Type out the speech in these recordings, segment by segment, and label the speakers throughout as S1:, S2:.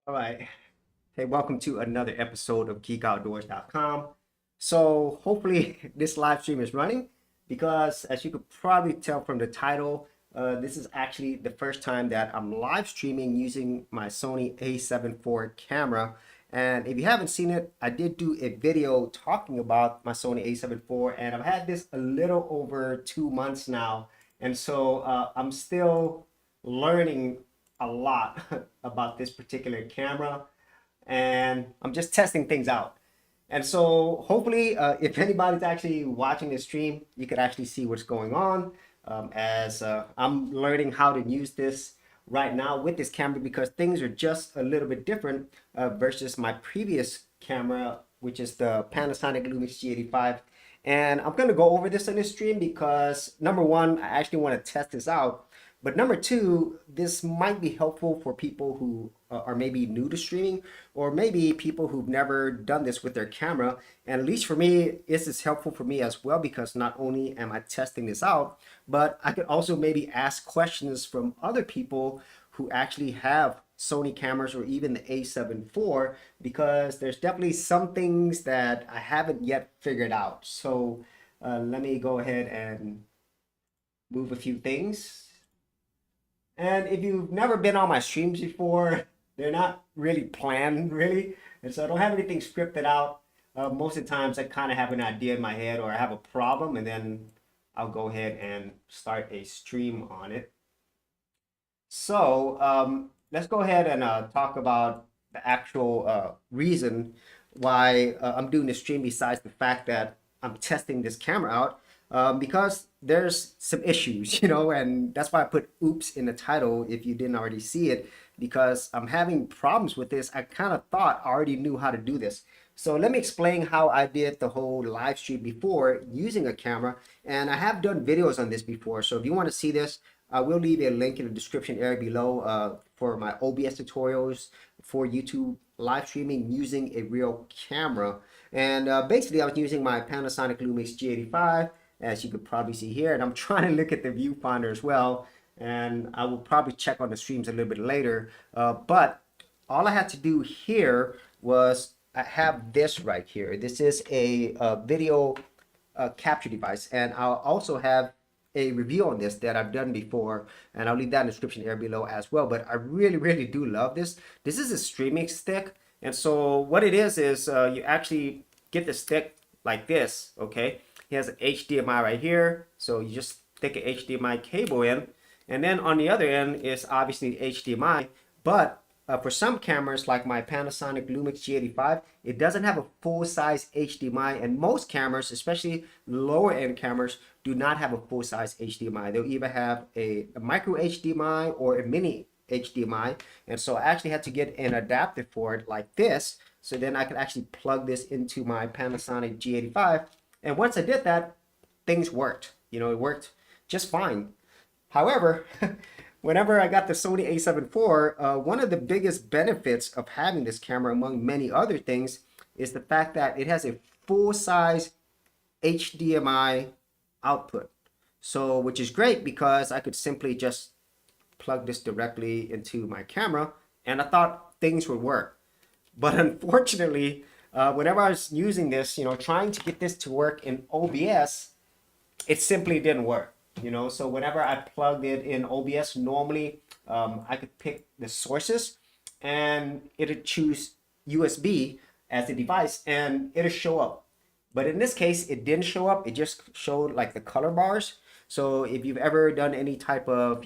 S1: All right. Hey, welcome to another episode of geekoutdoors.com. So hopefully this live stream is running because as you could probably tell from the title, this is actually the first time that I'm live streaming using my Sony A74 camera. And if you haven't seen it, I did do a video talking about my Sony A74 and I've had this a little over 2 months now. And so I'm still learning a lot about this particular camera and I'm just testing things out. And so hopefully if anybody's actually watching this stream, you could actually see what's going on as I'm learning how to use this right now with this camera because things are just a little bit different versus my previous camera, which is the Panasonic Lumix G85. And I'm going to go over this in this stream because number one, I actually want to test this out. But number two, this might be helpful for people who are maybe new to streaming or maybe people who've never done this with their camera. And at least for me, this is helpful for me as well because not only am I testing this out, but I could also maybe ask questions from other people who actually have Sony cameras or even the A7 IV because there's definitely some things that I haven't yet figured out. So let me go ahead and move a few things. And if you've never been on my streams before, they're not really planned, really. And so I don't have anything scripted out. Most of the times I kind of have an idea in my head or I have a problem and then I'll go ahead and start a stream on it. So let's go ahead and talk about the actual reason why I'm doing this stream besides the fact that I'm testing this camera out. Because there's some issues, and that's why I put oops in the title if you didn't already see it, because I'm having problems with this. I kind of thought I already knew how to do this. So let me explain how I did the whole live stream before using a camera. And I have done videos on this before. So if you want to see this, I will leave a link in the description area below for my OBS tutorials for YouTube live streaming using a real camera. And basically I was using my Panasonic Lumix G85. As you could probably see here, and I'm trying to look at the viewfinder as well, and I will probably check on the streams a little bit later, but all I had to do here was I have this right here. This is a video capture device, and I'll also have a review on this that I've done before, and I'll leave that in the description area below as well. But I really do love this. This is a streaming stick, and so what it is you actually get the stick like this, okay? He has an HDMI right here, so you just stick an HDMI cable in, and then on the other end is obviously HDMI. But for some cameras like my Panasonic Lumix G85, it doesn't have a full-size HDMI, and most cameras, especially lower-end cameras, do not have a full-size HDMI. They'll either have a micro HDMI or a mini HDMI, and so I actually had to get an adapter for it like this, so then I could actually plug this into my Panasonic G85. And once I did that, things worked. It worked just fine. However, whenever I got the Sony A74, one of the biggest benefits of having this camera, among many other things, is the fact that it has a full-size HDMI output. So, which is great because I could simply just plug this directly into my camera, and I thought things would work. But unfortunately, whenever I was using this, trying to get this to work in OBS, it simply didn't work, So whenever I plugged it in OBS, normally I could pick the sources and it'd choose USB as the device and it'll show up. But in this case, it didn't show up. It just showed like the color bars. So if you've ever done any type of,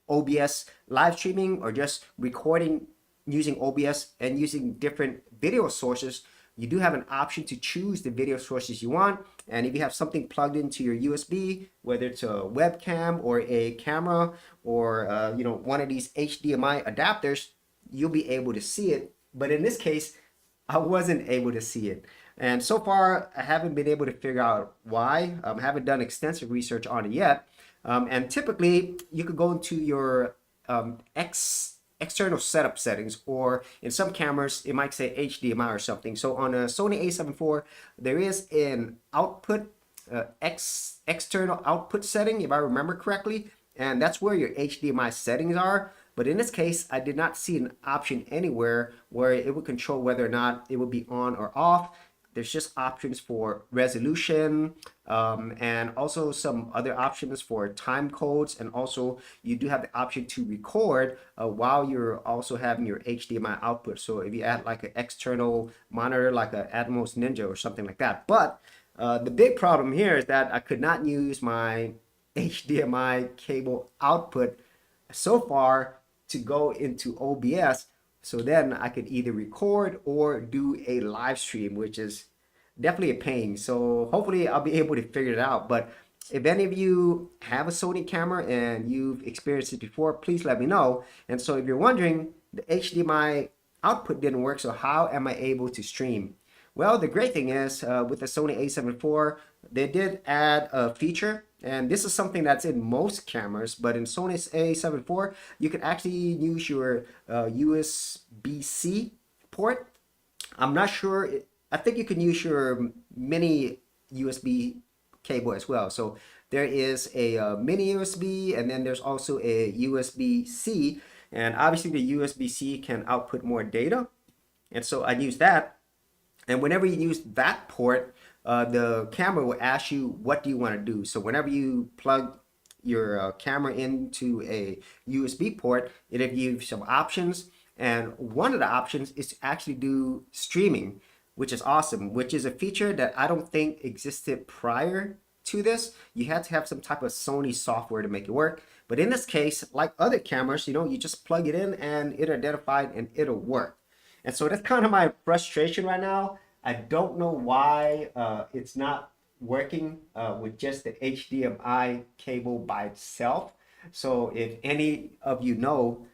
S1: OBS live streaming or just recording using OBS and using different video sources, you do have an option to choose the video sources you want. And if you have something plugged into your USB, whether it's a webcam or a camera or one of these HDMI adapters, you'll be able to see it. But in this case, I wasn't able to see it. And so far, I haven't been able to figure out why. I haven't done extensive research on it yet. And typically, you could go into your external setup settings, or in some cameras it might say HDMI or something. So on a Sony A74 there is an output external output setting, if I remember correctly, and that's where your HDMI settings are. But in this case, I did not see an option anywhere where it would control whether or not it would be on or off. There's just options for resolution, and also some other options for time codes. And also you do have the option to record while you're also having your HDMI output. So if you add like an external monitor, like a Atmos Ninja or something like that. But the big problem here is that I could not use my HDMI cable output so far to go into OBS. So then I could either record or do a live stream, which is definitely a pain. So hopefully I'll be able to figure it out. But if any of you have a Sony camera and you've experienced it before, please let me know. And so if you're wondering, the HDMI output didn't work, so how am I able to stream? Well, the great thing is with the Sony A74, they did add a feature, and this is something that's in most cameras, but in Sony's A74, you can actually use your USB-C port. I'm not sure. I think you can use your mini USB cable as well. So there is a mini USB, and then there's also a USB-C, and obviously the USB-C can output more data. And so I use that. And whenever you use that port, the camera will ask you, what do you want to do? So whenever you plug your camera into a USB port, it'll give you some options. And one of the options is to actually do streaming, which is awesome, which is a feature that I don't think existed prior to this. You had to have some type of Sony software to make it work. But in this case, like other cameras, you just plug it in and it'll identify it and it'll work. And so that's kind of my frustration right now. I don't know why it's not working with just the HDMI cable by itself. So if any of you know,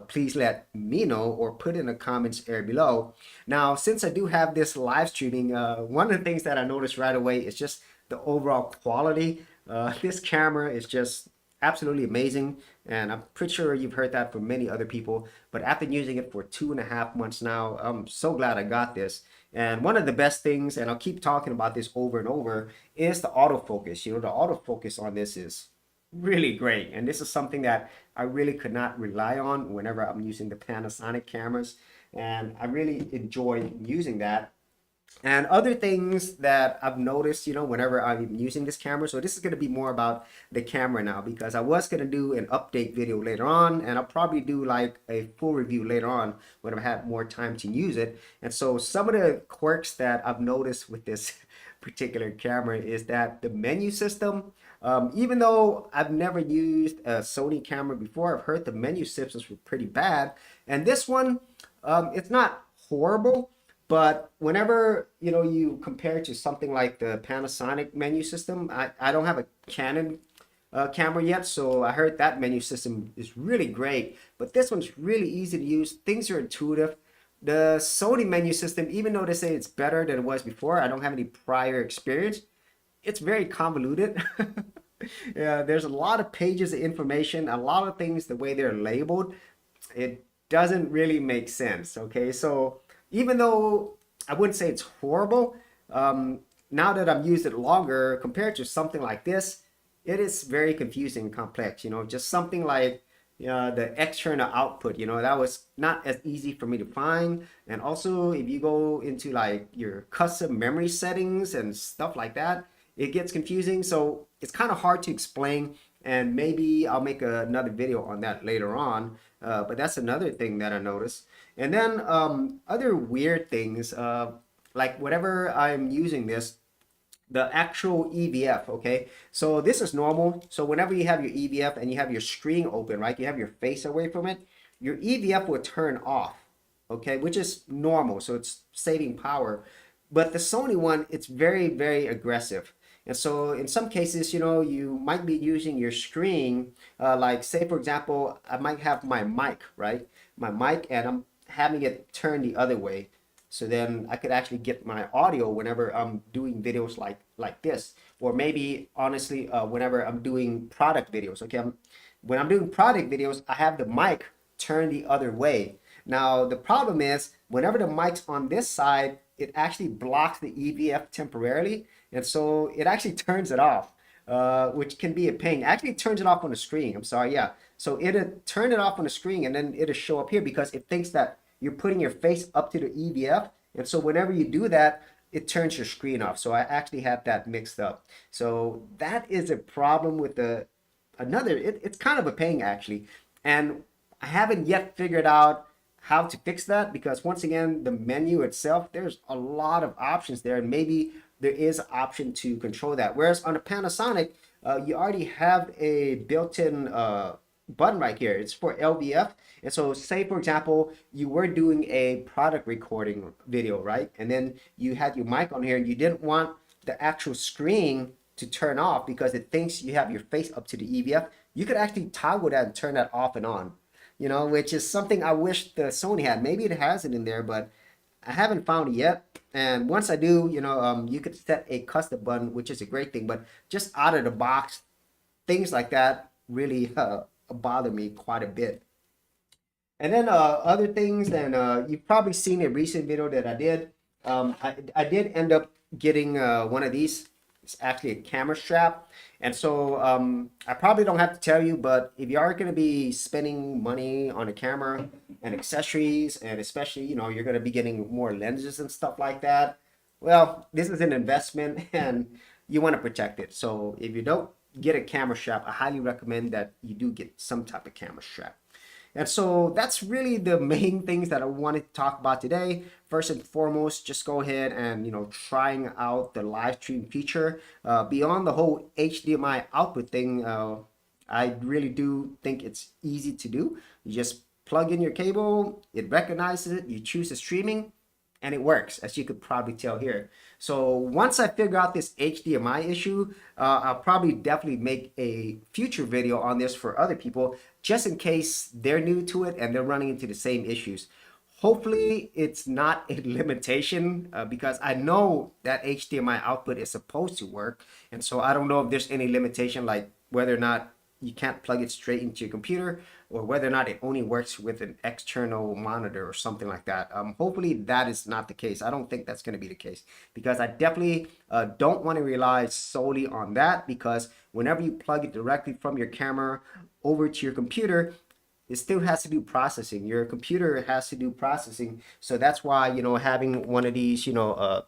S1: please let me know or put in the comments area below. Now, since I do have this live streaming, one of the things that I noticed right away is just the overall quality. This camera is just absolutely amazing, and I'm pretty sure you've heard that from many other people. But after using it for 2.5 months now, I'm so glad I got this. And one of the best things, and I'll keep talking about this over and over, is the autofocus. The autofocus on this is really great, and this is something that I really could not rely on whenever I'm using the Panasonic cameras, and I really enjoy using that. And other things that I've noticed, whenever I'm using this camera, so this is going to be more about the camera now, because I was going to do an update video later on, and I'll probably do like a full review later on when I have more time to use it. And so some of the quirks that I've noticed with this particular camera is that the menu system, even though I've never used a Sony camera before, I've heard the menu systems were pretty bad. And this one, it's not horrible. But whenever you compare it to something like the Panasonic menu system, I don't have a Canon camera yet, so I heard that menu system is really great. But this one's really easy to use. Things are intuitive. The Sony menu system, even though they say it's better than it was before, I don't have any prior experience. It's very convoluted. Yeah, there's a lot of pages of information, a lot of things, the way they're labeled, it doesn't really make sense. Okay, so even though I wouldn't say it's horrible, now that I've used it longer compared to something like this, it is very confusing and complex. Just something like the external output, that was not as easy for me to find. And also, if you go into like your custom memory settings and stuff like that, it gets confusing. So it's kind of hard to explain. And maybe I'll make another video on that later on. But that's another thing that I noticed. And then other weird things, like whenever I'm using this, the actual EVF, okay? So this is normal. So whenever you have your EVF and you have your screen open, right? You have your face away from it, your EVF will turn off, okay? Which is normal, so it's saving power. But the Sony one, it's very, very aggressive. And so in some cases, you might be using your screen, like say, for example, I might have my mic, right? My mic, and I'm having it turn the other way. So then I could actually get my audio whenever I'm doing videos like this. Or maybe, honestly, whenever I'm doing product videos, okay? When I'm doing product videos, I have the mic turn the other way. Now, the problem is, whenever the mic's on this side, it actually blocks the EVF temporarily. And so it actually turns it off, which can be a pain. Actually, it turns it off on the screen. I'm sorry, yeah. So it'll turn it off on the screen and then it'll show up here because it thinks that you're putting your face up to the EVF. And so whenever you do that, it turns your screen off. So I actually had that mixed up. So that is a problem with the it's kind of a pain actually. And I haven't yet figured out how to fix that because once again, the menu itself, there's a lot of options there, and maybe there is an option to control that. Whereas on a Panasonic, you already have a built-in button right here. It's for LVF. And so say, for example, you were doing a product recording video, right? And then you had your mic on here and you didn't want the actual screen to turn off because it thinks you have your face up to the EVF. You could actually toggle that and turn that off and on, you know, which is something I wish the Sony had. Maybe it has it in there, but I haven't found it yet. And once I do, you know, you could set a custom button, which is a great thing. But just out of the box, things like that really bother me quite a bit. And then other things, and you've probably seen a recent video that I did. I did end up getting one of these. It's actually a camera strap. And so I probably don't have to tell you, but if you are going to be spending money on a camera and accessories, and especially, you know, you're going to be getting more lenses and stuff like that, well, this is an investment and you want to protect it. So if you don't get a camera strap, I highly recommend that you do get some type of camera strap. And so that's really the main things that I wanted to talk about today. First and foremost, just go ahead and, you know, trying out the live stream feature. Beyond the whole HDMI output thing, I really do think it's easy to do. You just plug in your cable, it recognizes it, you choose the streaming, and it works, as you could probably tell here. So once I figure out this HDMI issue, I'll probably definitely make a future video on this for other people, just in case they're new to it and they're running into the same issues. Hopefully it's not a limitation because I know that HDMI output is supposed to work. And so I don't know if there's any limitation, like whether or not you can't plug it straight into your computer, or whether or not it only works with an external monitor or something like that. Hopefully that is not the case. I don't think that's going to be the case because I definitely don't want to rely solely on that, because whenever you plug it directly from your camera over to your computer, it still has to do processing. Your computer has to do processing. So that's why, you know, having one of these, you know,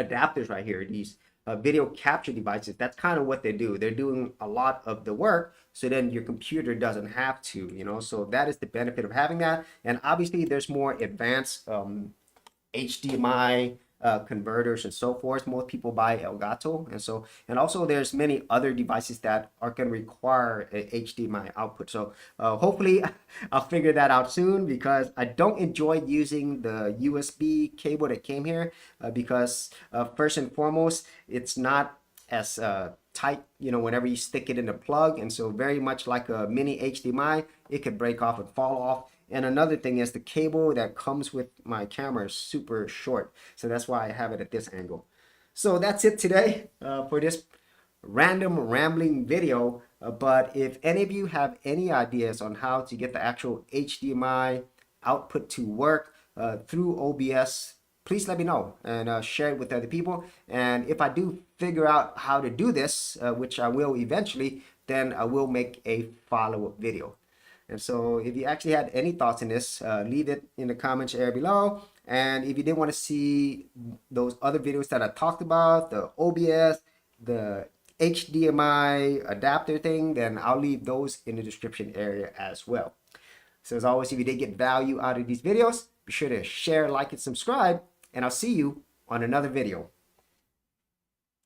S1: adapters right here, these video capture devices, that's kind of what they do. They're doing a lot of the work, so then your computer doesn't have to, you know. So that is the benefit of having that. And obviously there's more advanced HDMI converters and so forth. Most people buy Elgato, and also there's many other devices that are going to require a HDMI output. So hopefully I'll figure that out soon, because I don't enjoy using the USB cable that came here because first and foremost, it's not as tight, you know, whenever you stick it in the plug. And so very much like a mini HDMI, it could break off and fall off. And another thing is the cable that comes with my camera is super short. So that's why I have it at this angle. So that's it today for this random rambling video. But if any of you have any ideas on how to get the actual HDMI output to work through OBS, please let me know and share it with other people. And if I do figure out how to do this, which I will eventually, then I will make a follow-up video. And so if you actually had any thoughts in this, leave it in the comments area below. And if you did want to see those other videos that I talked about, the OBS, the HDMI adapter thing, then I'll leave those in the description area as well. So as always, if you did get value out of these videos, be sure to share, like, and subscribe, and I'll see you on another video.